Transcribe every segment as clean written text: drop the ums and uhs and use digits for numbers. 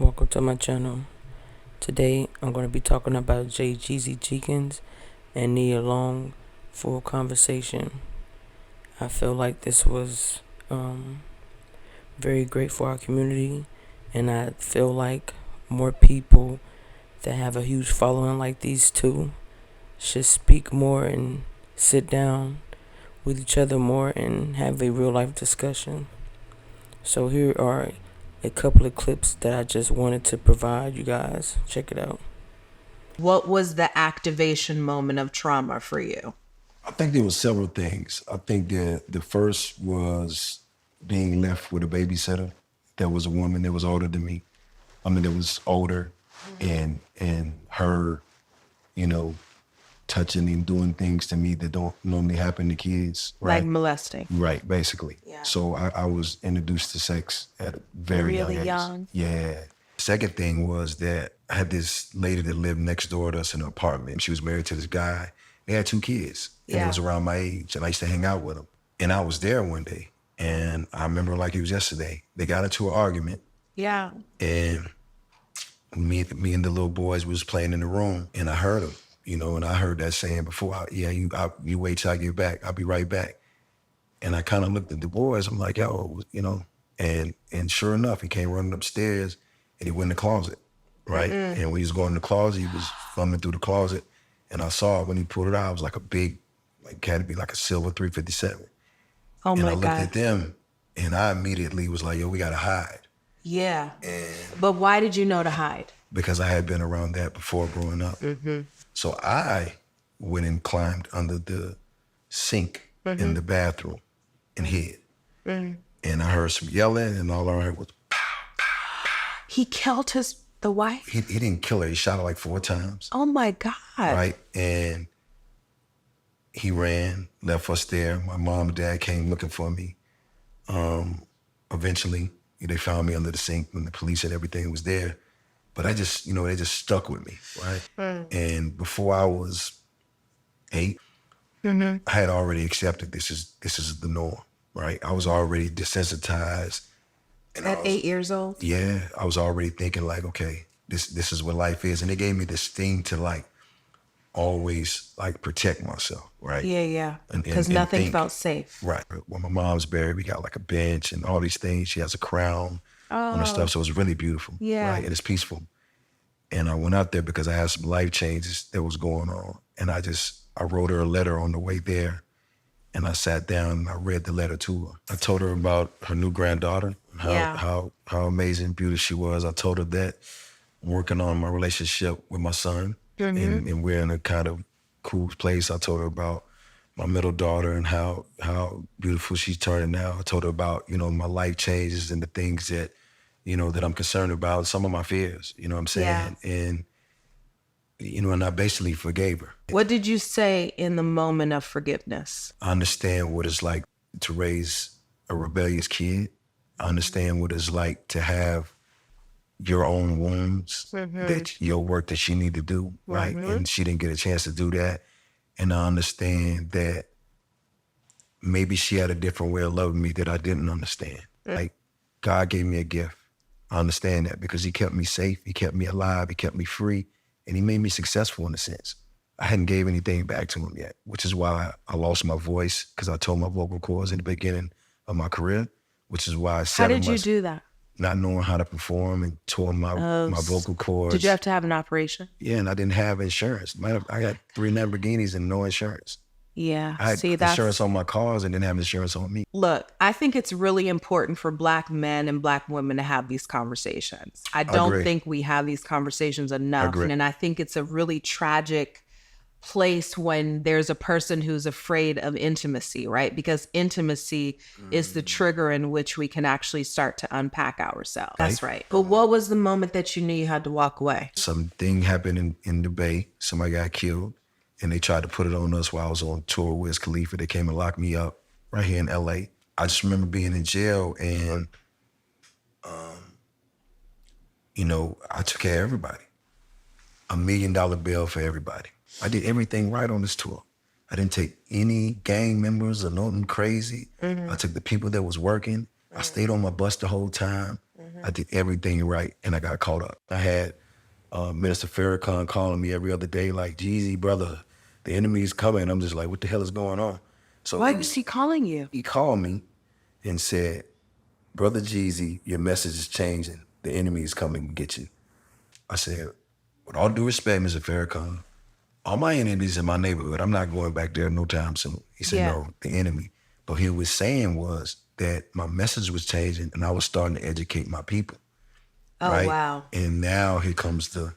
Welcome to my channel. Today I'm going to be talking about Jeezy, Jenkins and Nia Long full conversation. I feel like this was very great for our community, and I feel like more people that have a huge following like these two should speak more and sit down with each other more and have a real life discussion. So here are a couple of clips that I just wanted to provide you guys. Check it out. What was the activation moment of trauma for you? I think there was several things. I think that the first was being left with a babysitter that was a woman that was older than me. I mean, that was older, and her, you know, touching and doing things to me that don't normally happen to kids. Right? Like molesting. Right, basically. Yeah. So I was introduced to sex at a very Really young age. young? Yeah. Second thing was that I had this lady that lived next door to us in an apartment. She was married to this guy. They had 2 kids. And Yeah. it was around my age, and I used to hang out with them. And I was there one day, and I remember like it was yesterday. They got into an argument, Yeah. and me and the little boys was playing in the room, and I heard them, and I heard that saying before, you wait till I get back. I'll be right back. And I kind of looked at the boys. I'm like, yo, and sure enough, he came running upstairs, and he went in the closet, right? And when he was going in the closet, he was fumbling through the closet, and I saw when he pulled it out, it was like a big, had to be like a silver 357. Oh And my I looked God. at them, and I immediately was like, yo, we gotta hide. Yeah. And But why did you know to hide? because I had been around that before growing up. So I went and climbed under the sink in the bathroom and hid. And I heard some yelling, and all I heard was, He killed the wife? he didn't kill her. He shot her like 4 times, Oh my God. right? And he ran, left us there. My mom and dad came looking for me. Eventually, they found me under the sink when the police and everything was there. But I just, they just stuck with me, right? And before I was 8, I had already accepted this is the norm, right? I was already desensitized. And At 8 years old? yeah, I was already thinking like, okay, this is what life is. And it gave me this thing to like always like protect myself, right? Yeah. And Because nothing think, felt safe. right. When my mom's buried, we got like a bench and all these things. She has a crown on her stuff. So it was really beautiful. Yeah. Right. And it's peaceful. And I went out there because I had some life changes that was going on. And I wrote her a letter on the way there. And I sat down and I read the letter to her. I told her about her new granddaughter, how amazing, beautiful she was. I told her that I'm working on my relationship with my son. And we're in a kind of cool place. I told her about my middle daughter and how beautiful she's turning now. I told her about, my life changes and the things that, that I'm concerned about, some of my fears, you know what I'm saying? Yeah. And, and I basically forgave her. What did you say in the moment of forgiveness? I understand what it's like to raise a rebellious kid. I understand what it's like to have your own wounds, that your work that she need to do, right? And she didn't get a chance to do that. And I understand that maybe she had a different way of loving me that I didn't understand. Like, God gave me a gift. I understand that because he kept me safe, he kept me alive, he kept me free, and he made me successful in a sense. I hadn't gave anything back to him yet, which is why I lost my voice, because I tore my vocal cords in the beginning of my career, which is why I How did you do that? not knowing how to perform and tore my vocal cords. Did you have to have an operation? Yeah, and I didn't have insurance. I got 3 Lamborghinis and no insurance. Yeah. I had insurance on my cars and didn't have insurance on me. Look, I think it's really important for Black men and Black women to have these conversations. I don't agree. think we have these conversations enough. Agree. And I think it's a really tragic place when there's a person who's afraid of intimacy, right? Because intimacy is the trigger in which we can actually start to unpack ourselves. That's right. But what was the moment that you knew you had to walk away? Something happened in the Bay. Somebody got killed, and they tried to put it on us while I was on tour with Wiz Khalifa. They came and locked me up right here in LA. I just remember being in jail, and I took care of everybody. $1 million bill for everybody. I did everything right on this tour. I didn't take any gang members or nothing crazy. I took the people that was working. I stayed on my bus the whole time. I did everything right, and I got caught up. I had Minister Farrakhan calling me every other day, like, Jeezy, brother, the enemy's coming. I'm just like, what the hell is going on? So Why was he calling you? he called me and said, Brother Jeezy, your message is changing. The enemy is coming to get you. I said, with all due respect, Mr. Farrakhan, all my enemies in my neighborhood, I'm not going back there no time soon. He said, no, the enemy. But he was saying was that my message was changing and I was starting to educate my people. Oh, right? wow. And now here comes the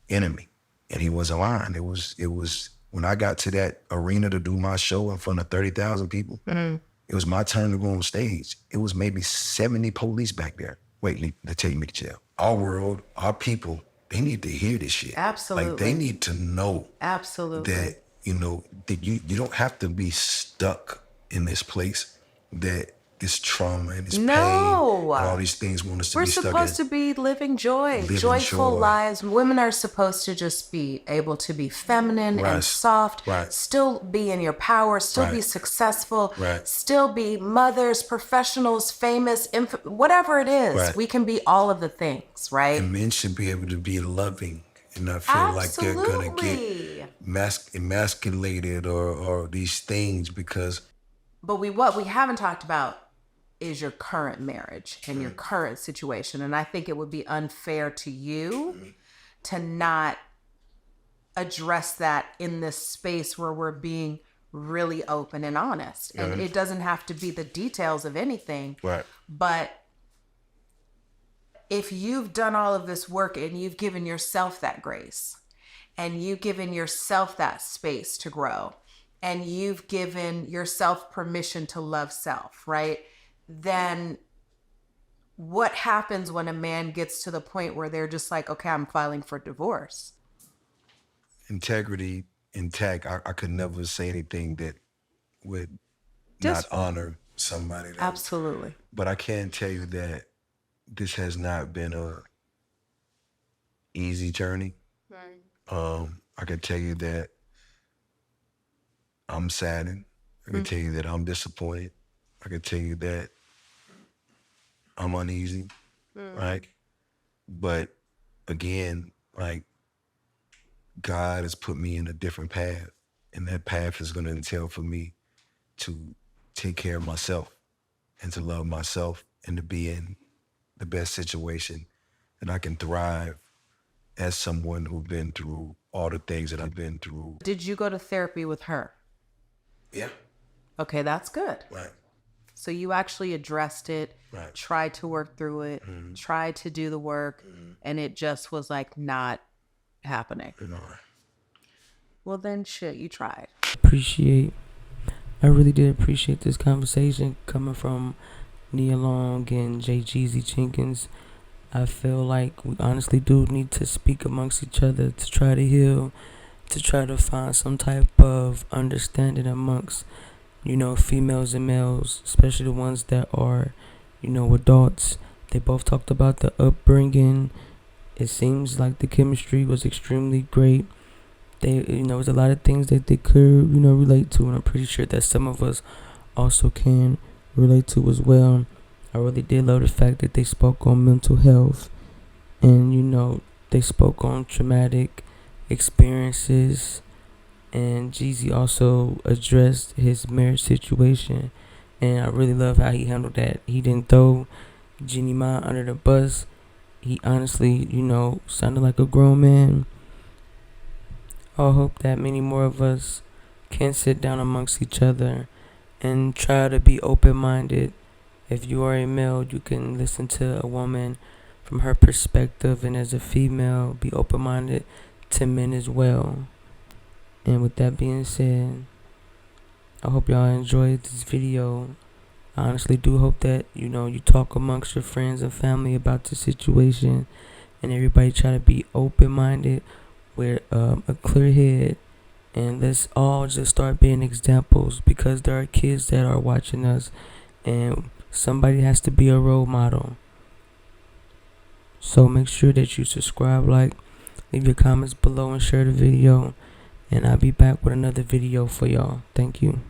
enemy. And he wasn't lying. It was when I got to that arena to do my show in front of 30,000 people, it was my turn to go on stage. It was maybe 70 police back there waiting to take me to jail. Our world, our people, they need to hear this shit. Absolutely. Like, they need to know Absolutely. that, you know, that you don't have to be stuck in this place that this trauma and this pain and all these things want us to We're be stuck in. supposed to be living joyful lives. Women are supposed to just be able to be feminine and soft, still be in your power, still be successful, still be mothers, professionals, famous, whatever it is. We can be all of the things, right? And men should be able to be loving and not feel like they're going to get emasculated or these things because... But what we haven't talked about is your current marriage and your current situation. And I think it would be unfair to you to not address that in this space where we're being really open and honest. And it doesn't have to be the details of anything. But if you've done all of this work and you've given yourself that grace and you've given yourself that space to grow and you've given yourself permission to love self, right? Then what happens when a man gets to the point where they're just like, okay, I'm filing for divorce? Integrity intact. I could never say anything that would not honor somebody. Absolutely. But I can tell you that this has not been a easy journey. I can tell you that I'm saddened. I can tell you that I'm disappointed. I can tell you that I'm uneasy, right? But again, like, God has put me in a different path, and that path is going to entail for me to take care of myself and to love myself and to be in the best situation that I can thrive as someone who's been through all the things that I've been through. Did you go to therapy with her? Yeah. Okay, that's good. Right. So you actually addressed it, tried to work through it, tried to do the work, and it just was like not happening. Well, then shit, you tried. I really did appreciate this conversation coming from Nia Long and Jeezy Jenkins. I feel like we honestly do need to speak amongst each other to try to heal, to try to find some type of understanding amongst, you know, females and males, especially the ones that are, you know, adults. They both talked about the upbringing. It seems like the chemistry was extremely great. There's a lot of things that they could, relate to, and I'm pretty sure that some of us also can relate to as well. I really did love the fact that they spoke on mental health, and they spoke on traumatic experiences, and Jeezy also addressed his marriage situation, and I really love how he handled that. He didn't throw Jeannie Ma under the bus. He honestly, sounded like a grown man. I hope that many more of us can sit down amongst each other and try to be open-minded. If you are a male, you can listen to a woman from her perspective, and as a female, be open-minded to men as well. And with that being said, I hope y'all enjoyed this video. I honestly do hope that, you talk amongst your friends and family about the situation, and everybody try to be open-minded with a clear head, and let's all just start being examples, because there are kids that are watching us, and somebody has to be a role model. So make sure that you subscribe, leave your comments below, and share the video, and I'll be back with another video for y'all. Thank you.